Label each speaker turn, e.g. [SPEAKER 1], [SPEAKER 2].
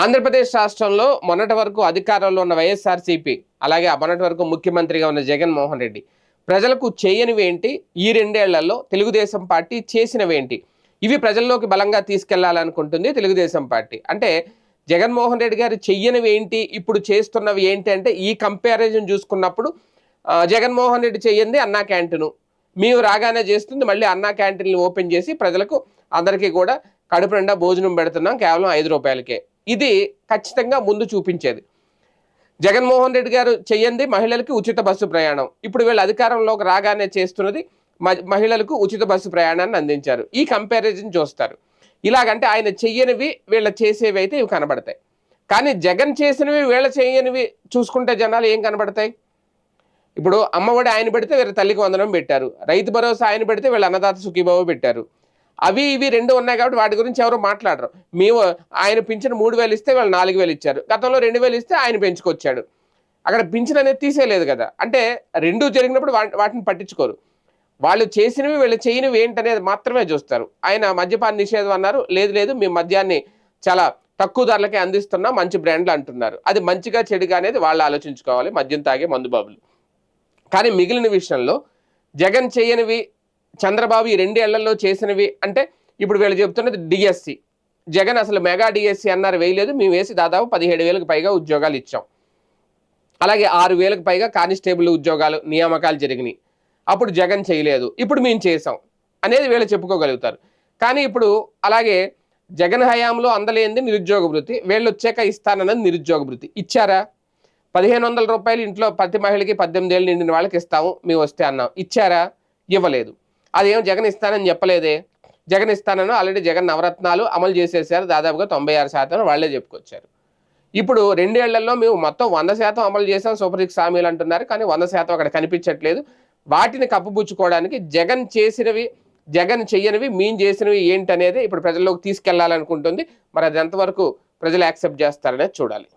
[SPEAKER 1] ఆంధ్రప్రదేశ్ రాష్ట్రంలో మొన్నటి వరకు అధికారంలో ఉన్న వైఎస్ఆర్సీపీ, అలాగే మొన్నటి వరకు ముఖ్యమంత్రిగా ఉన్న జగన్మోహన్ రెడ్డి ప్రజలకు చేయనివేంటి, ఈ రెండేళ్లలో తెలుగుదేశం పార్టీ చేసినవేంటి, ఇవి ప్రజల్లోకి బలంగా తీసుకెళ్లాలనుకుంటుంది తెలుగుదేశం పార్టీ. అంటే జగన్మోహన్ రెడ్డి గారు చెయ్యనివి ఏంటి, ఇప్పుడు చేస్తున్నవి ఏంటి అంటే ఈ కంపారిజన్ చూసుకున్నప్పుడు జగన్మోహన్ రెడ్డి చెయ్యింది అన్నా క్యాంటీను, మేము రాగానే చేస్తుంది మళ్ళీ అన్నా క్యాంటీన్లు ఓపెన్ చేసి ప్రజలకు అందరికీ కూడా కడుపు నిండా భోజనం పెడుతున్నాం కేవలం 5 రూపాయలకే. ఇది ఖచ్చితంగా ముందు చూపించేది. జగన్మోహన్ రెడ్డి గారు చెయ్యంది మహిళలకు ఉచిత బస్సు ప్రయాణం, ఇప్పుడు వీళ్ళు అధికారంలోకి రాగానే చేస్తున్నది మహిళలకు ఉచిత బస్సు ప్రయాణాన్ని అందించారు. ఈ కంపారిజన్ చూస్తారు. ఇలాగంటే ఆయన చెయ్యనివి వీళ్ళ చేసేవి అయితే ఇవి కనబడతాయి. కానీ జగన్ చేసినవి వీళ్ళ చేయనివి చూసుకుంటే జనాలు ఏం కనబడతాయి? ఇప్పుడు అమ్మఒడి ఆయన పెడితే వీళ్ళ తల్లికి వందనం పెట్టారు, రైతు భరోసా ఆయన పెడితే వీళ్ళ అన్నదాత సుఖీభావ పెట్టారు. అవి ఇవి రెండు ఉన్నాయి కాబట్టి వాటి గురించి ఎవరు మాట్లాడరు. మేము ఆయన పింఛను 3000 ఇస్తే వాళ్ళు 4000 ఇచ్చారు, గతంలో 2000 ఇస్తే ఆయన పెంచుకొచ్చాడు. అక్కడ పింఛన్ అనేది తీసేయలేదు కదా. అంటే రెండు జరిగినప్పుడు వాటిని పట్టించుకోరు. వాళ్ళు చేసినవి వీళ్ళు చేయనివి ఏంటనేది మాత్రమే చూస్తారు. ఆయన మద్యపాన నిషేధం అన్నారు, లేదు మేము మద్యాన్ని చాలా తక్కువ ధరలకే అందిస్తున్నాం, మంచి బ్రాండ్లు అంటున్నారు. అది మంచిగా చెడుగా అనేది వాళ్ళు ఆలోచించుకోవాలి, మద్యం తాగే మందుబాబులు. కానీ మిగిలిన విషయంలో జగన్ చేయనివి, చంద్రబాబు ఈ 2 ఏళ్లలో చేసినవి అంటే ఇప్పుడు వీళ్ళు చెబుతున్నది డిఎస్సి. జగన్ అసలు మెగా డిఎస్సి అన్నారు, వేయలేదు. మేము వేసి దాదాపు 17,000కు పైగా ఉద్యోగాలు ఇచ్చాం. అలాగే 6,000కు పైగా కానిస్టేబుల్ ఉద్యోగాలు నియామకాలు జరిగినాయి. అప్పుడు జగన్ చేయలేదు, ఇప్పుడు మేము చేసాం అనేది వీళ్ళు చెప్పుకోగలుగుతారు. కానీ ఇప్పుడు అలాగే జగన్ హయాంలో అందలేంది నిరుద్యోగ భృతి, వీళ్ళు వచ్చాక ఇస్తానన్నది నిరుద్యోగ భృతి. ఇచ్చారా? 1,500 రూపాయలు ఇంట్లో ప్రతి మహిళకి 18 ఏళ్ళు నిండిన వాళ్ళకి ఇస్తాము మేము వస్తే అన్నాం, ఇచ్చారా? ఇవ్వలేదు. అదేమో జగన్ ఇస్తానని చెప్పలేదే. జగన్ ఇస్తానని ఆల్రెడీ జగన్ నవరత్నాలు అమలు చేసేసారు, దాదాపుగా 96% వాళ్ళే చెప్పుకొచ్చారు. ఇప్పుడు 2 ఏళ్లలో మేము మొత్తం 100% అమలు చేసాం, సూపర్ 6 హామీలు అంటున్నారు, కానీ 100% అక్కడ కనిపించట్లేదు. వాటిని కప్పుపుచ్చుకోవడానికి జగన్ చేసినవి, జగన్ చెయ్యనివి, మేము చేసినవి ఏంటనేది ఇప్పుడు ప్రజల్లోకి తీసుకెళ్లాలనుకుంటుంది. మరి అది ఎంతవరకు ప్రజలు యాక్సెప్ట్ చేస్తారనేది చూడాలి.